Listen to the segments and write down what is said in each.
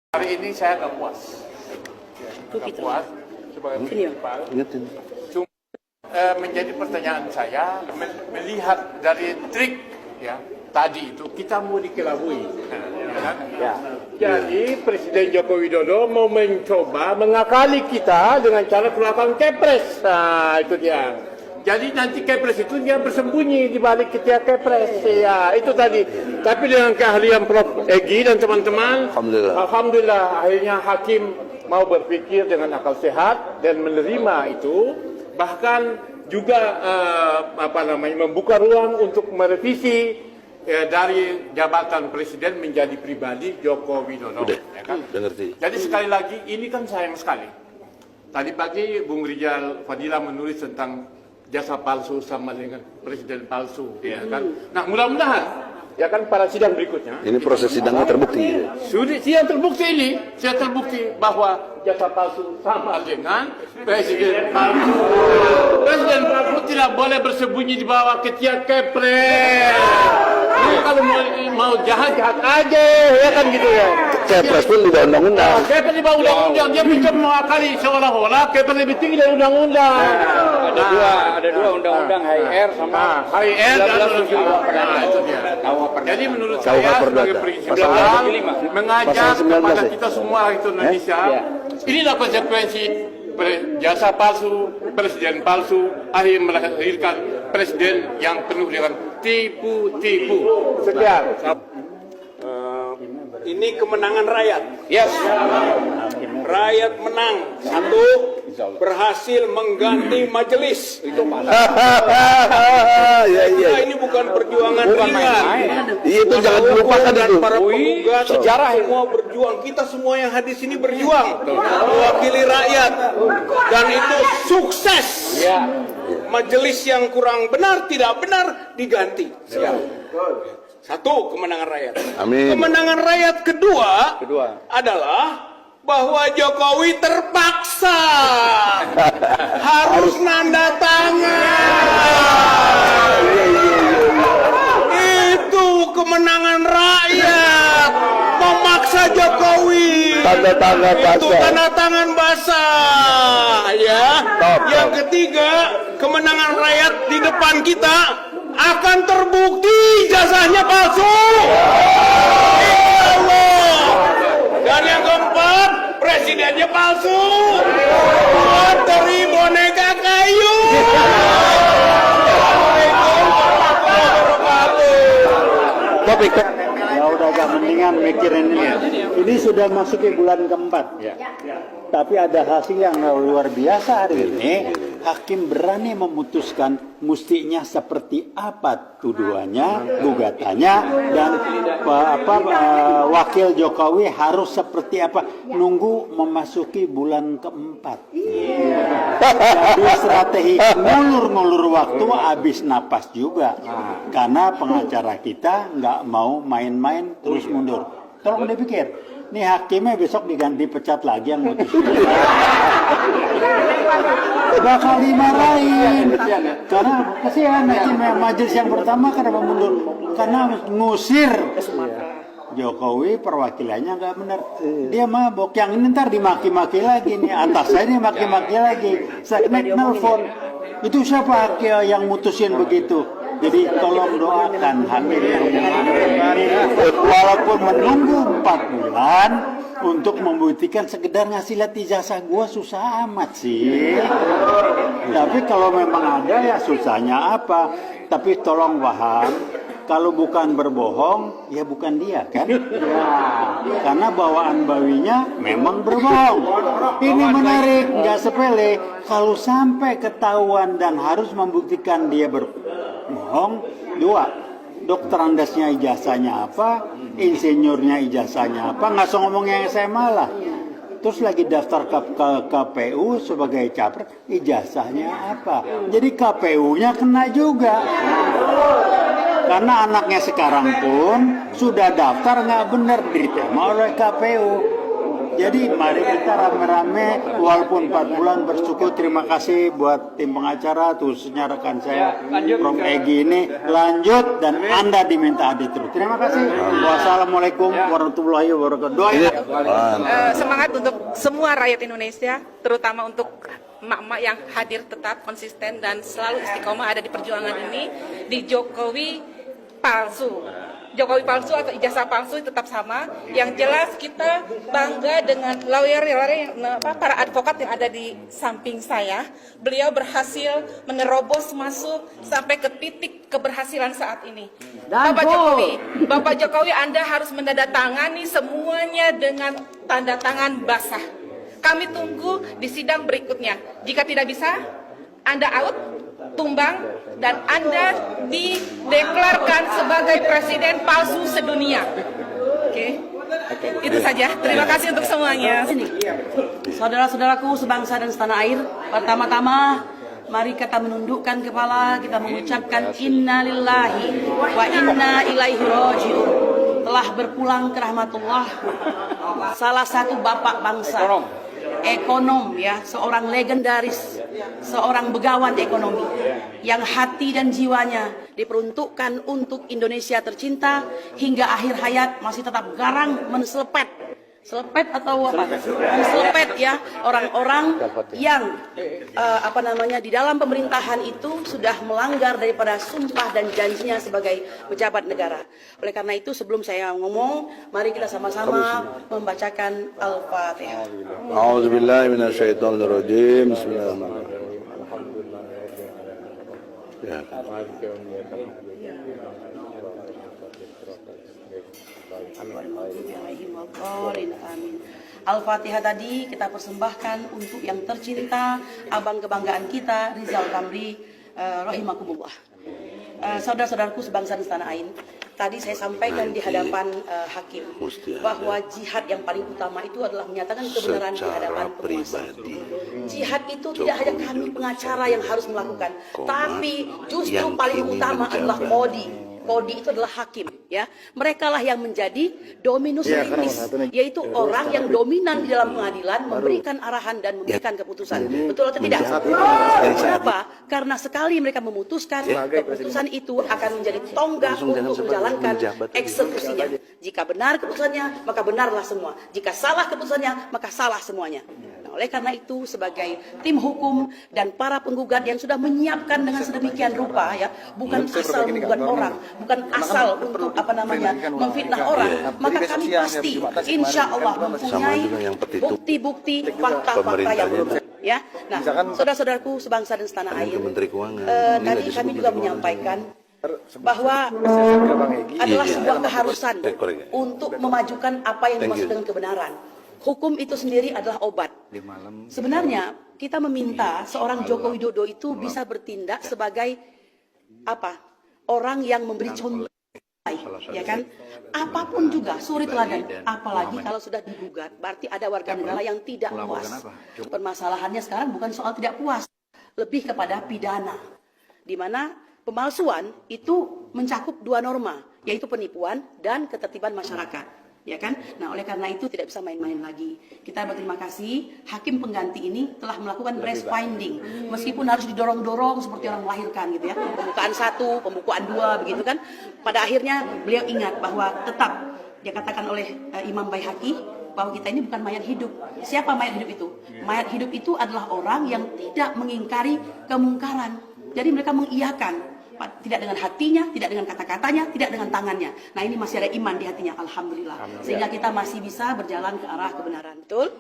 Hari ini saya nggak puas. Nggak puas sebagai prinsipal. Cuma menjadi pertanyaan saya melihat dari trik ya tadi itu kita mau dikelabui. Kan? Ya. Jadi Presiden Joko Widodo mau mencoba mengakali kita dengan cara keluarkan kepres. Nah itu dia. Jadi nanti kepres itu dia bersembunyi di balik ketiak kepres. Ya, itu tadi. Tapi dengan keahlian Prof. Egy dan teman-teman, Alhamdulillah akhirnya hakim mau berpikir dengan akal sehat dan menerima itu. Bahkan juga membuka ruang untuk merevisi dari jabatan presiden menjadi pribadi Joko Widodo. Ya kan? Jadi sekali lagi ini kan sayang sekali. Tadi pagi Bung Rijal Fadila menulis tentang jasa palsu sama dengan presiden palsu, ya kan? Nah, mudah-mudahan, ya kan pada sidang berikutnya. Ini proses sidangnya terbukti. Sidang terbukti ini, saya terbukti bahwa jasa palsu sama dengan presiden palsu. Presiden palsu tidak boleh bersembunyi di bawah ketiak kepres. Kalau mau jahat aja, ya kan gitu ya. Kepres pun di bawah undang-undang. Kepres di bawah undang-undang, dia bisa mengakali seolah-olah kepres lebih tinggi dari undang-undang. Ada dua undang-undang HIR sama HIR dan itu dia. Jadi menurut saya sebagai prinsipal mengajak kepada kita semua rakyat Indonesia, inilah konsekuensi jasa palsu, presiden palsu, akhirnya melahirkan presiden yang penuh dengan tipu-tipu. Sekian. ini kemenangan rakyat. Yes. Rakyat menang. Satu, berhasil mengganti majelis. Itu ini bukan perjuangan ringan. Itu jangan dilupakan dan itu. para penggugat sejarah semua berjuang. Kita semua yang hadir sini berjuang mewakili rakyat dan itu sukses. Majelis yang kurang benar, tidak benar diganti. Satu, kemenangan rakyat. Amin. Kemenangan rakyat kedua adalah bahwa Jokowi terpaksa harus nanda tangan. Itu kemenangan rakyat, memaksa Jokowi. Tanda tangan basah. Itu tanda tangan basah, ya. Yang ketiga, kemenangan rakyat di depan kita akan terbukti jasanya palsu. Dan yang keempat, presidennya palsu. Menteri boneka kayu. Topik. Ya udah agak mendingan mikirin ini. Ini sudah masuk ke bulan keempat. Tapi ada hasil yang luar biasa hari ini. Hakim berani memutuskan mestinya seperti apa tuduhannya, gugatannya, dan wakil Jokowi harus seperti apa. Nunggu memasuki bulan keempat. Jadi strategi ngulur-ngulur waktu habis napas juga. Karena pengacara kita nggak mau main-main terus mundur. Tolong dipikir. Nih hakimnya besok diganti pecat lagi yang mutus. Bakal dimarahin. Karena kasihan hakim majelis yang pertama kenapa mundur? Karena ngusir Jokowi perwakilannya nggak benar. Dia mabok. Yang ini ntar dimaki-maki lagi nih. Atas saya dimaki-maki lagi. Seknek nelfon. Itu siapa hakim yang mutusin begitu? Jadi tolong doakan hakim yang walaupun menunggu 4 bulan untuk membuktikan sekedar ngasih lihat ijazah gua susah amat sih. Tapi kalau memang ada ya susahnya apa? Tapi tolong paham, kalau bukan berbohong ya bukan dia kan? Karena bawaan bawinya memang berbohong. Ini menarik, nggak sepele. Kalau sampai ketahuan dan harus membuktikan dia berbohong, dua, dokter andasnya ijazahnya apa, insinyurnya ijazahnya apa, nggak usah ngomong yang SMA lah. Terus lagi daftar ke KPU sebagai capres, ijazahnya apa? Jadi KPU-nya kena juga. Karena anaknya sekarang pun sudah daftar nggak benar diterima oleh KPU. Jadi mari kita rame-rame walaupun 4 bulan bersyukur. Terima kasih buat tim pengacara khususnya rekan saya Prof. Egy ini lanjut dan Anda diminta hadir terus. Terima kasih. Wassalamualaikum warahmatullahi wabarakatuh. Semangat untuk semua rakyat Indonesia, terutama untuk emak-emak yang hadir tetap konsisten dan selalu istiqomah ada di perjuangan ini. Di Jokowi palsu atau ijazah palsu tetap sama. Yang jelas kita bangga dengan lawyer para advokat yang ada di samping saya. Beliau berhasil menerobos masuk sampai ke titik keberhasilan saat ini. Bapak Jokowi, Anda harus menandatangani semuanya dengan tanda tangan basah. Kami tunggu di sidang berikutnya. Jika tidak bisa, Anda out, tumbang, dan Anda dideklarkan sebagai presiden palsu sedunia. Oke. Itu saja. Terima kasih untuk semuanya. Saudara-saudaraku sebangsa dan setanah air, pertama-tama mari kita menundukkan kepala, kita mengucapkan inna lillahi wa inna ilaihi raji'un. Telah berpulang ke rahmatullah salah satu bapak bangsa, ekonom ya, seorang legendaris, seorang begawan ekonomi yang hati dan jiwanya diperuntukkan untuk Indonesia tercinta hingga akhir hayat masih tetap garang menselepet atau apa? Menselepet ya orang-orang yang di dalam pemerintahan itu sudah melanggar daripada sumpah dan janjinya sebagai pejabat negara. Oleh karena itu sebelum saya ngomong, mari kita sama-sama membacakan Al-Fatihah. A'udzubillahi minasyaitonirrajim. Bismillahirrahmanirrahim. Ya. Al-Fatihah tadi kita persembahkan untuk yang tercinta, abang kebanggaan kita, Rizal Ramli, rahimakumullah. Saudara-saudaraku sebangsa dan setanah air, tadi saya sampaikan di hadapan hakim bahwa jihad yang paling utama itu adalah menyatakan kebenaran di hadapan penguasa. Jihad itu tidak hanya kami pengacara yang harus melakukan, tapi justru paling utama adalah Kodi itu adalah hakim, ya. Mereka lah yang menjadi dominus litis, yaitu orang yang dominan di dalam pengadilan, memberikan arahan dan memberikan keputusan. Betul atau tidak? Kenapa? Karena sekali mereka memutuskan, keputusan itu akan menjadi tonggak untuk menjalankan eksekusinya. Jika benar keputusannya, maka benarlah semua. Jika salah keputusannya, maka salah semuanya. Nah, oleh karena itu, sebagai tim hukum dan para penggugat yang sudah menyiapkan dengan sedemikian rupa, ya, bukan asal menggugat orang, bukan asal untuk memfitnah orang, maka kami pasti insya Allah mempunyai bukti-bukti fakta-fakta yang benar. Ya, nah, saudara-saudaraku sebangsa dan setanah air, tadi kami juga menyampaikan bahwa adalah sebuah keharusan untuk memajukan apa yang dimaksud dengan kebenaran. Hukum itu sendiri adalah obat. Sebenarnya kita meminta seorang Joko Widodo itu bisa bertindak sebagai orang yang memberi contoh, ya kan? Apapun juga suri teladan, apalagi kalau sudah digugat, berarti ada warga negara yang tidak puas. Permasalahannya sekarang bukan soal tidak puas, lebih kepada pidana, di mana pemalsuan itu mencakup 2 norma, yaitu penipuan dan ketertiban masyarakat. Ya kan? Nah, oleh karena itu tidak bisa main-main lagi. Kita berterima kasih hakim pengganti ini telah melakukan breast finding, meskipun harus didorong-dorong seperti orang melahirkan gitu ya. Pembukaan 1, pembukaan 2 begitu kan. Pada akhirnya beliau ingat bahwa tetap dia katakan oleh Imam Baihaqi bahwa kita ini bukan mayat hidup. Siapa mayat hidup itu? Mayat hidup itu adalah orang yang tidak mengingkari kemungkaran. Jadi mereka mengiyakan, tidak dengan hatinya, tidak dengan kata-katanya, tidak dengan tangannya. Nah, ini masih ada iman di hatinya, alhamdulillah. Sehingga kita masih bisa berjalan ke arah kebenaran. Betul?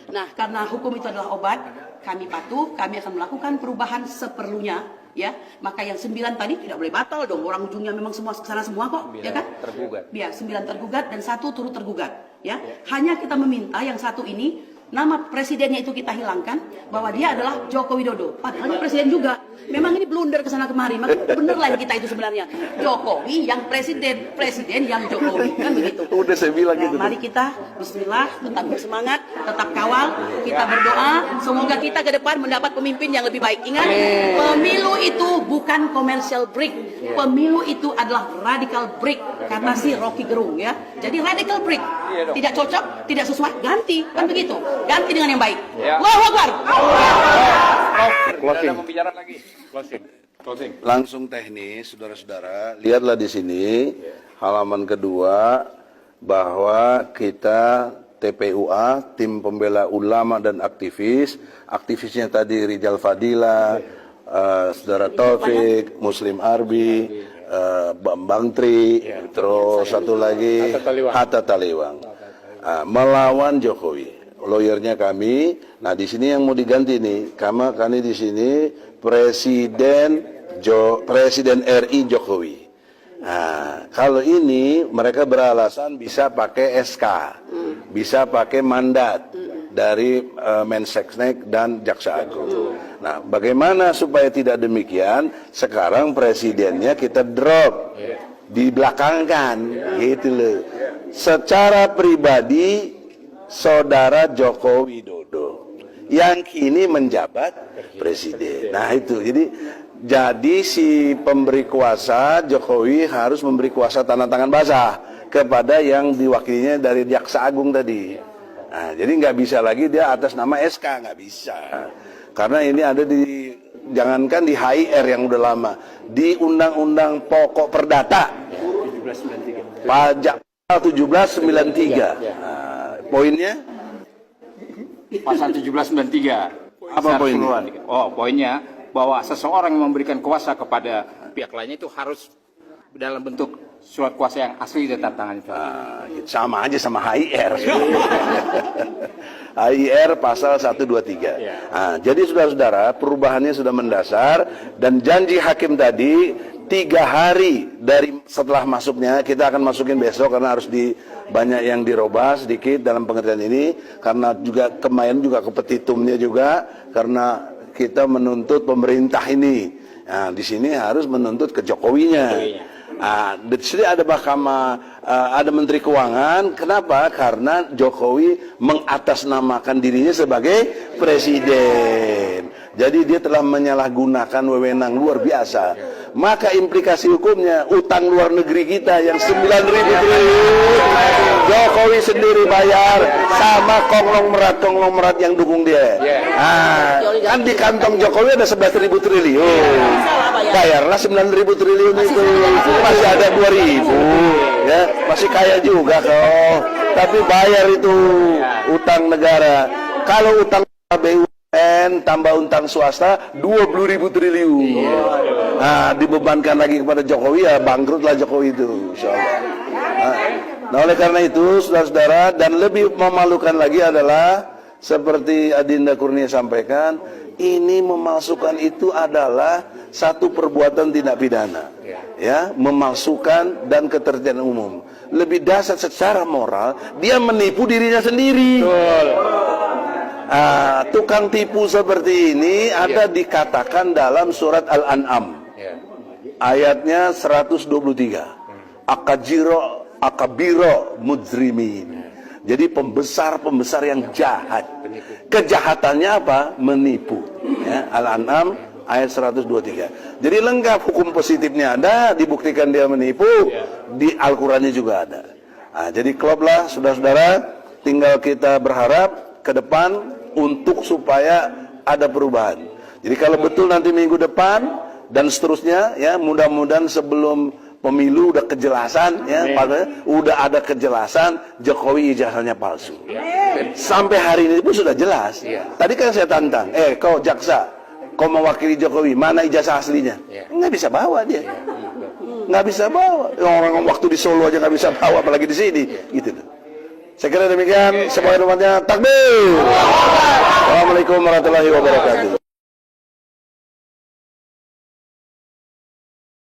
Nah, karena hukum itu adalah obat, kami patuh, kami akan melakukan perubahan seperlunya, ya. Maka yang 9 tadi tidak boleh batal dong. Orang ujungnya memang semua kesana semua kok, ya kan? Tergugat. Ya, 9 tergugat dan 1 turut tergugat, ya. Hanya kita meminta yang 1 ini nama presidennya itu kita hilangkan, bahwa dia adalah Joko Widodo. Padahal dia presiden juga. Memang ini blunder ke sana kemari. Maka bener lah kita itu sebenarnya. Jokowi yang presiden, presiden yang Jokowi, kan begitu. Udah saya bilang gitu. Mari kita Bismillah, tetap bersemangat, tetap kawal, kita berdoa, semoga kita ke depan mendapat pemimpin yang lebih baik. Ingat, pemilu itu bukan commercial break, pemilu itu adalah radical break, kata si Rocky Gerung ya. Jadi radical break, tidak cocok, tidak sesuai, ganti, kan begitu. Ganti dengan yang baik. Allahu Akbar. Closing. Ada pembicaraan lagi. Closing. Langsung teknis, saudara-saudara. Lihatlah di sini halaman kedua bahwa kita TPUA, Tim Pembela Ulama dan Aktivis, aktivisnya tadi Rijal Fadila, Saudara Taufik, Muslim Arbi, Bambang Tri, terus satu lagi Hatta Taliwang, melawan Jokowi. Lawyernya kami. Nah di sini yang mau diganti nih, kami di sini Presiden RI Jokowi. Nah, kalau ini mereka beralasan bisa pakai SK, bisa pakai mandat dari Mensesnek dan Jaksa Agung. Nah, bagaimana supaya tidak demikian? Sekarang presidennya kita drop, dibelakangkan, gitu loh. Secara pribadi, Saudara Joko Widodo yang kini menjabat presiden. Nah itu, jadi si pemberi kuasa Jokowi harus memberi kuasa tanda tangan basah kepada yang diwakilinya dari Jaksa Agung tadi. Nah, jadi nggak bisa lagi dia atas nama SK, nggak bisa. Karena ini ada di, jangankan di HIR yang udah lama, di Undang-Undang Pokok Perdata, pajak 1793. Nah, poinnya? Pasal 1793. Apa poinnya? Oh, poinnya bahwa seseorang yang memberikan kuasa kepada pihak lainnya itu harus dalam bentuk surat kuasa yang asli dan tanda tangan. Sama aja sama HIR. HIR pasal 123. Nah, jadi saudara-saudara, perubahannya sudah mendasar dan janji hakim tadi 3 hari dari setelah masuknya, kita akan masukin besok karena harus banyak yang dirubah sedikit dalam pengertian ini, karena juga kemarin juga kepetitumnya juga karena kita menuntut pemerintah ini. Nah, di sini harus menuntut ke Jokowinya. Nah, di sini ada Mahkamah, ada Menteri Keuangan. Kenapa? Karena Jokowi mengatasnamakan dirinya sebagai presiden. Jadi dia telah menyalahgunakan wewenang luar biasa. Maka implikasi hukumnya, utang luar negeri kita yang 9.000 triliun Jokowi sendiri bayar sama konglomerat yang dukung dia. Nah, kan di kantong Jokowi ada 11.000 triliun. Bayarlah 9.000 triliun itu. Masih ada 2.000. Ya, masih kaya juga kok. Tapi bayar itu utang negara. Kalau utang BUMN tambah utang swasta 20.000 triliun. Nah, dibebankan lagi kepada Jokowi, ya bangkrutlah Jokowi itu, insyaallah. Nah, oleh karena itu, saudara-saudara, dan lebih memalukan lagi adalah seperti Adinda Kurnia sampaikan, ini memalsukan itu adalah satu perbuatan tindak pidana, ya, memalsukan dan ketertiban umum. Lebih dasar secara moral, dia menipu dirinya sendiri. Tukang tipu seperti ini ada dikatakan dalam surat Al-An'am, ayatnya 123. Akabiro mujrimin. Jadi pembesar yang jahat. Kejahatannya apa? Menipu. Ya, Al-An'am ayat 123. Jadi lengkap hukum positifnya ada, dibuktikan dia menipu, di Al-Qur'annya juga ada. Nah, jadi klublah saudara-saudara, tinggal kita berharap ke depan untuk supaya ada perubahan. Jadi kalau betul nanti minggu depan dan seterusnya, ya mudah-mudahan sebelum pemilu udah kejelasan, ya, udah ada kejelasan Jokowi ijazahnya palsu. Sampai hari ini pun sudah jelas. Tadi kan saya tantang, kau jaksa, kau mewakili Jokowi, mana ijazah aslinya? Nggak bisa bawa dia, nggak bisa bawa. Orang waktu di Solo aja nggak bisa bawa, apalagi di sini, gitu. Saya kira demikian. Semoga umatnya takbir. Assalamualaikum warahmatullahi wabarakatuh.